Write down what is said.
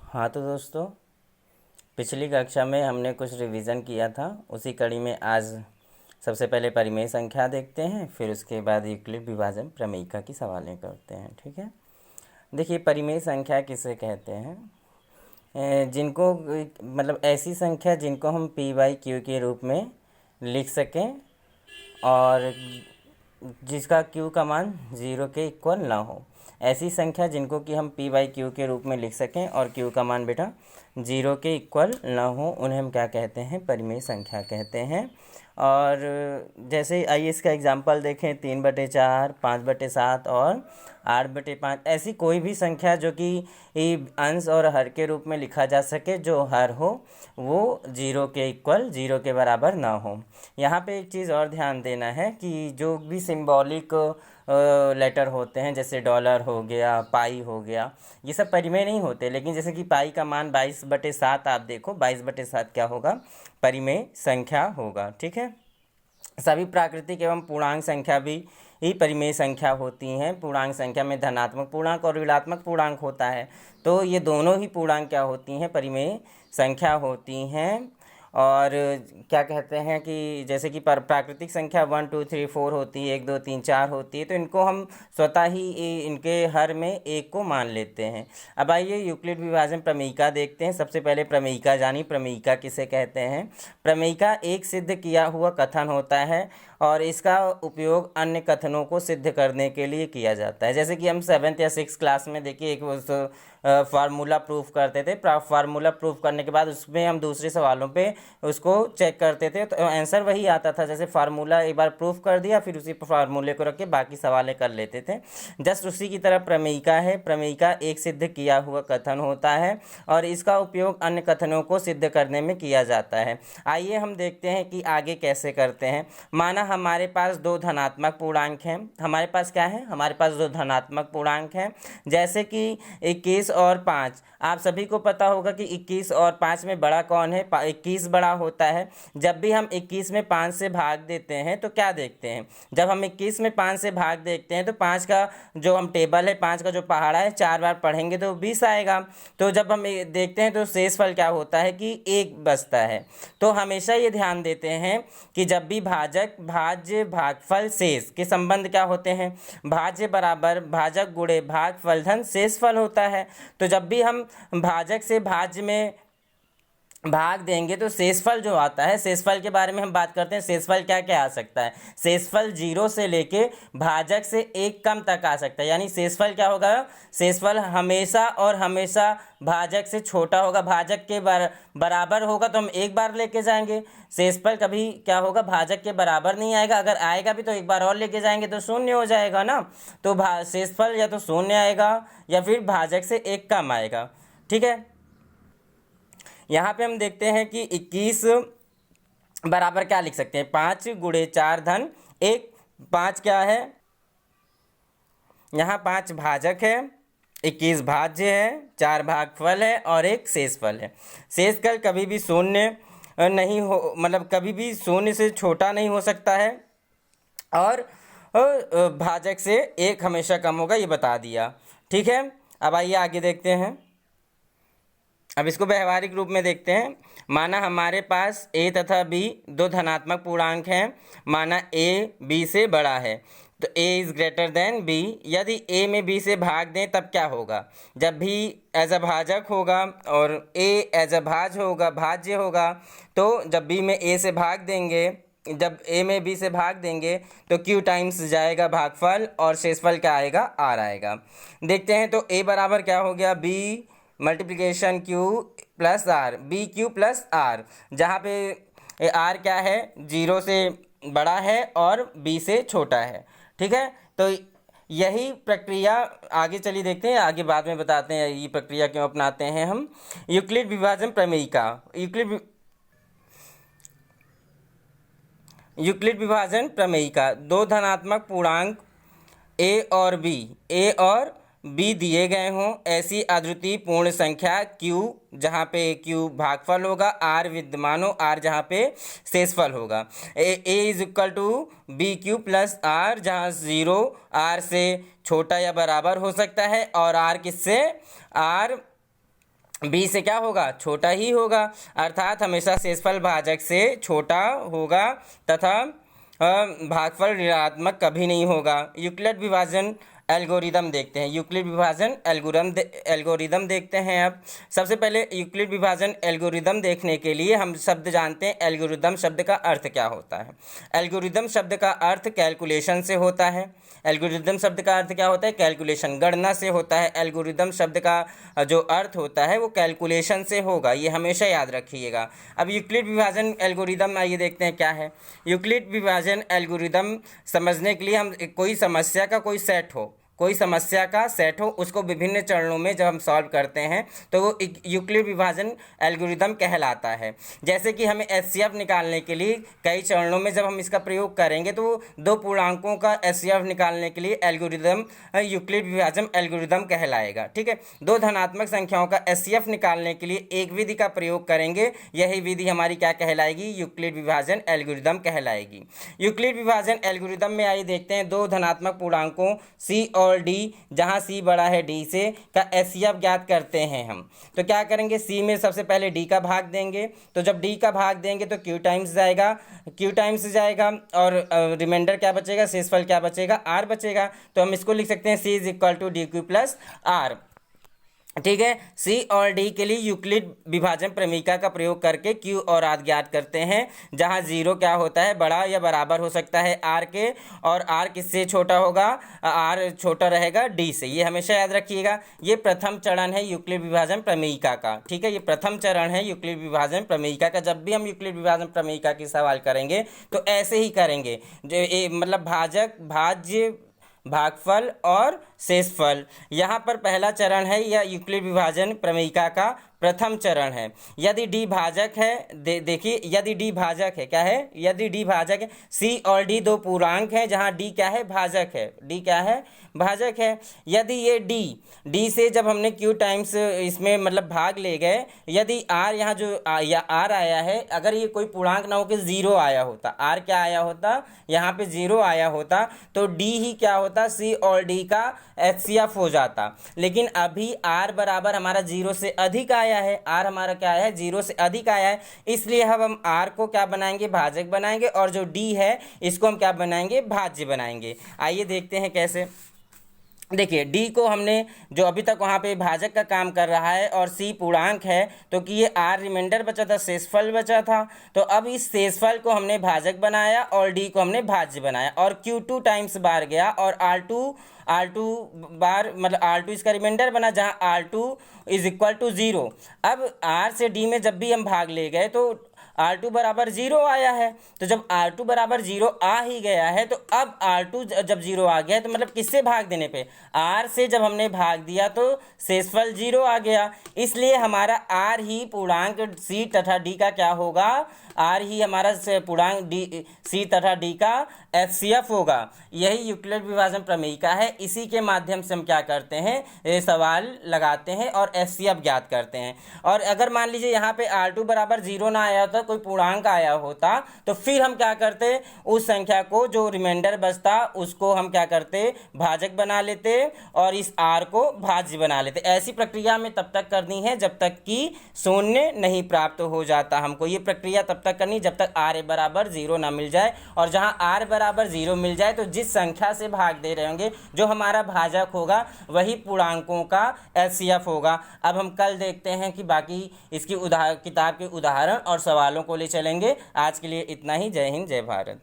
हाँ तो दोस्तों, पिछली कक्षा में हमने कुछ रिवीजन किया था। उसी कड़ी में आज सबसे पहले परिमेय संख्या देखते हैं, फिर उसके बाद यूक्लिड विभाजन प्रमेयिका की सवालें करते हैं। ठीक है। देखिए, परिमेय संख्या किसे कहते हैं? जिनको मतलब ऐसी संख्या जिनको हम पी बाई क्यू के रूप में लिख सकें और जिसका क्यू का मान 0 के इक्वल ना हो। ऐसी संख्या जिनको कि हम पी बाई क्यू के रूप में लिख सकें और क्यू का मान बेटा 0 के इक्वल ना हो, उन्हें हम क्या कहते हैं? परिमेय संख्या कहते हैं। और जैसे आइए इसका एग्जांपल देखें, 3/4, 5/7 और 8/5। ऐसी कोई भी संख्या जो कि अंश और हर के रूप में लिखा जा सके, जो हर हो वो 0 के इक्वल, 0 के बराबर ना हो। यहाँ पे एक चीज़ और ध्यान देना है कि जो भी सिंबॉलिक लेटर होते हैं, जैसे डॉलर हो गया, पाई हो गया, ये सब परिमेय नहीं होते। लेकिन जैसे कि पाई का मान 22/7, आप देखो 22/7 क्या होगा? परिमेय संख्या होगा। ठीक है। सभी प्राकृतिक एवं पूर्णांक संख्या भी ही परिमेय संख्या होती हैं। पूर्णांक संख्या में धनात्मक पूर्णांक और ऋणात्मक पूर्णांक होता है, तो ये दोनों ही पूर्णांक क्या होती हैं? परिमेय संख्या होती हैं। और क्या कहते हैं कि जैसे कि प्राकृतिक संख्या 1 2 3 4 होती है, 1 2 3 4 होती है, तो इनको हम स्वतः ही इनके हर में एक को मान लेते हैं। अब आइए यूक्लिड विभाजन प्रमेयिका देखते हैं। सबसे पहले प्रमेयिका जानी, प्रमेयिका किसे कहते हैं? प्रमेयिका एक सिद्ध किया हुआ कथन होता है और इसका उपयोग अन्य कथनों को सिद्ध करने के लिए किया जाता है। जैसे कि हम 7th या 6th क्लास में देखिए एक फार्मूला प्रूफ करते थे। फार्मूला प्रूफ करने के बाद उसमें हम दूसरे सवालों पे उसको चेक करते थे, तो आंसर वही आता था। जैसे फार्मूला एक बार प्रूफ कर दिया, फिर उसी फार्मूले को रख के बाकी सवालें कर लेते थे। जस्ट उसी की तरह प्रमेयिका है। प्रमेयिका एक सिद्ध किया हुआ कथन होता है और इसका उपयोग अन्य कथनों को सिद्ध करने में किया जाता है। आइए हम देखते हैं कि आगे कैसे करते हैं। माना हमारे पास दो धनात्मक पूर्णांक हैं। हमारे पास क्या है? हमारे पास दो धनात्मक पूर्णांक हैं, जैसे कि 21 और 5। आप सभी को पता होगा कि 21 और 5 में बड़ा कौन है? 21 बड़ा होता है। जब भी हम 21 में 5 से भाग देते हैं तो क्या देखते हैं? जब हम 21 में 5 से भाग देखते हैं तो 5 का जो हम टेबल है, 5 का जो पहाड़ा है, 4 बार पढ़ेंगे तो 20 आएगा। तो जब हम देखते हैं तो शेषफल क्या होता है कि 1 बचता है। तो हमेशा ये ध्यान देते हैं कि जब भी भाजक, भाज्य, भागफल, शेष के संबंध क्या होते हैं? भाज्य बराबर भाजक गुणे भागफल धन शेषफल होता है। तो जब भी हम भाजक से भाज्य में भाग देंगे तो शेषफल जो आता है, शेषफल के बारे में हम बात करते हैं। शेषफल क्या क्या आ सकता है? शेषफल 0 से लेके भाजक से 1 कम तक आ सकता है। यानी शेषफल क्या होगा? शेषफल हमेशा और हमेशा भाजक से छोटा होगा। भाजक के बराबर होगा तो हम एक बार लेके जाएंगे। शेषफल कभी क्या होगा? भाजक के बराबर नहीं आएगा। अगर आएगा भी तो एक बार और लेके जाएंगे तो शून्य हो जाएगा ना। तो शेषफल या तो शून्य आएगा या फिर भाजक से 1 कम आएगा। ठीक है। यहाँ पे हम देखते हैं कि 21 बराबर क्या लिख सकते हैं? 5 गुणे 4 धन 1। 5 क्या है? यहाँ 5 भाजक है, 21 भाज्य है, 4 भागफल है और 1 शेषफल है। शेषफल कभी भी शून्य नहीं हो, मतलब कभी भी शून्य से छोटा नहीं हो सकता है और भाजक से 1 हमेशा कम होगा, ये बता दिया। ठीक है। अब आइए आगे देखते हैं। अब इसको व्यवहारिक रूप में देखते हैं। माना हमारे पास a तथा b दो धनात्मक पूर्णांक हैं। माना a b से बड़ा है तो a is greater than b। यदि a में b से भाग दें तब क्या होगा? जब भी एज अ भाजक होगा और a एज अ भाज्य होगा, तो जब b में a से भाग देंगे, जब a में b से भाग देंगे तो q टाइम्स जाएगा भागफल और शेषफल क्या आएगा? r आएगा। देखते हैं तो a बराबर क्या हो गया? b multiplication q plus r, b q plus r, जहाँ पे आर क्या है? 0 से बड़ा है और बी से छोटा है। ठीक है। तो यही प्रक्रिया आगे चलिए देखते हैं। आगे बाद में बताते हैं ये प्रक्रिया क्यों अपनाते हैं हम। यूक्लिड विभाजन प्रमेयिका। यूक्लिड विभाजन प्रमेयिका। दो धनात्मक पूर्णांक ए और बी दिए गए हों, ऐसी अद्वितीय पूर्ण संख्या q, जहाँ पे q भागफल होगा, r विद्यमान हो, r जहाँ पे शेषफल होगा। a is equal to b q plus r, जहाँ 0 r से छोटा या बराबर हो सकता है और r किससे? r बी से क्या होगा, छोटा ही होगा, अर्थात हमेशा शेषफल भाजक से छोटा होगा तथा भागफल ऋणात्मक कभी नहीं होगा। यूक्लिड विभाजन एल्गोरिदम देखते हैं, यूक्लिड विभाजन एल्गोरिदम देखते हैं। अब सबसे पहले यूक्लिड विभाजन एल्गोरिदम देखने के लिए हम शब्द जानते हैं, एल्गोरिदम शब्द का अर्थ क्या होता है। एल्गोरिदम शब्द का अर्थ कैलकुलेशन से होता है। एल्गोरिदम शब्द का अर्थ क्या होता है, कैलकुलेशन, गणना से होता है। एल्गोरिदम शब्द का जो अर्थ होता है वो कैलकुलेशन से होगा, ये हमेशा याद रखिएगा। अब यूक्लिड विभाजन एल्गोरिदम आइए देखते हैं क्या है। यूक्लिड विभाजन एल्गोरिदम समझने के लिए हम कोई समस्या का कोई सेट हो उसको विभिन्न चरणों में जब हम सॉल्व करते हैं तो वो यूक्लिड विभाजन एल्गोरिदम कहलाता है। जैसे कि हमें एचसीएफ निकालने के लिए कई चरणों में जब हम इसका प्रयोग करेंगे तो दो पूर्णांकों का एचसीएफ निकालने के लिए एल्गोरिदम यूक्लिड विभाजन एल्गोरिदम कहलाएगा। ठीक है, दो धनात्मक संख्याओं का एचसीएफ निकालने के लिए एक विधि का प्रयोग करेंगे, यही विधि हमारी क्या कहलाएगी, यूक्लिड विभाजन एल्गोरिदम कहलाएगी। यूक्लिड विभाजन एल्गोरिदम में आइए देखते हैं, दो धनात्मक पूर्णांकों सी और डी, जहां सी बड़ा है डी से, का एचसीएफ ज्ञात करते हैं हम। तो क्या करेंगे, सी में सबसे पहले डी का भाग देंगे, तो जब डी का भाग देंगे तो क्यू टाइम्स जाएगा और रिमाइंडर क्या बचेगा, शेषफल क्या बचेगा, आर बचेगा। तो हम इसको लिख सकते हैं C is equal to D Q plus R. ठीक है, सी और डी के लिए यूक्लिड विभाजन प्रमेयिका का प्रयोग करके क्यू और आर ज्ञात करते हैं, जहां जीरो क्या होता है, बड़ा या बराबर हो सकता है आर के, और आर किससे छोटा होगा, आर छोटा रहेगा डी से। ये हमेशा याद रखिएगा। ये प्रथम चरण है यूक्लिड विभाजन प्रमेयिका का। ठीक है, ये प्रथम चरण है यूक्लिड विभाजन प्रमेयिका का। जब भी हम यूक्लिड विभाजन प्रमेयिका की सवाल करेंगे तो ऐसे ही करेंगे, जो मतलब भाजक, भाज्य, भागफल और शेषफल। यहाँ पर पहला चरण है या यूक्लिड विभाजन प्रमेयिका का प्रथम चरण है। यदि डी भाजक है, देखिए यदि डी भाजक है, क्या है, यदि डी भाजक है, सी और डी दो पूर्णांक हैं जहाँ डी क्या है, भाजक है, डी क्या है, भाजक है। यदि ये डी से जब हमने क्यू टाइम्स इसमें मतलब भाग ले गए, यदि आर यहाँ जो या आर आया है, अगर ये कोई पूर्णांक ना हो के जीरो आया होता, आर क्या आया होता, यहाँ पे जीरो आया होता, तो डी ही क्या होता, सी और डी का एचसीएफ हो जाता। लेकिन अभी आर बराबर हमारा जीरो से अधिक आया है, आर हमारा क्या है, जीरो से अधिक आया है, इसलिए अब हम आर को क्या बनाएंगे, भाजक बनाएंगे, और जो डी है इसको हम क्या बनाएंगे, भाज्य बनाएंगे। आइए देखते हैं कैसे। देखिए डी को हमने जो अभी तक वहाँ पे भाजक का काम कर रहा है और सी पूर्णांक है, तो कि ये आर रिमाइंडर बचा था, शेषफल बचा था, तो अब इस शेषफल को हमने भाजक बनाया और डी को हमने भाज्य बनाया, और क्यू टू टाइम्स बार गया और आर टू बार मतलब आर टू इसका रिमाइंडर बना, जहाँ r two is equal to zero. अब आर से डी में जब भी हम भाग ले गए तो R2 बराबर जीरो आया है, तो जब R2 बराबर जीरो आ ही गया है तो अब R2 जब जीरो आ गया तो मतलब किससे भाग देने पे, R से जब हमने भाग दिया तो शेषफल जीरो आ गया, इसलिए हमारा R ही पूर्णांक C तथा D का क्या होगा, R ही हमारा पूर्णांक D C तथा D का एचसीएफ होगा। यही यूक्लिड विभाजन प्रमेयिका है, इसी के माध्यम से हम क्या करते हैं, ये सवाल लगाते हैं और एचसीएफ ज्ञात करते हैं। और अगर मान लीजिए यहाँ पे R2 बराबर जीरो ना आया होता, कोई पूर्णांक आया होता, तो फिर हम क्या करते, उस संख्या को जो रिमाइंडर बचता उसको हम क्या करते, भाजक बना लेते और इस R को भाज्य बना लेते। ऐसी प्रक्रिया में तब तक करनी है जब तक कि शून्य नहीं प्राप्त हो जाता। हमको ये प्रक्रिया तब तक करनी जब तक R बराबर जीरो ना मिल जाए, और जहाँ R बराबर जीरो मिल जाए तो जिस संख्या से भाग दे रहे होंगे जो हमारा भाजक होगा वही पूर्णांकों का एचसीएफ होगा। अब हम कल देखते हैं कि बाकी इसकी किताब के उदाहरण और सवालों को ले चलेंगे। आज के लिए इतना ही। जय हिंद, जय भारत।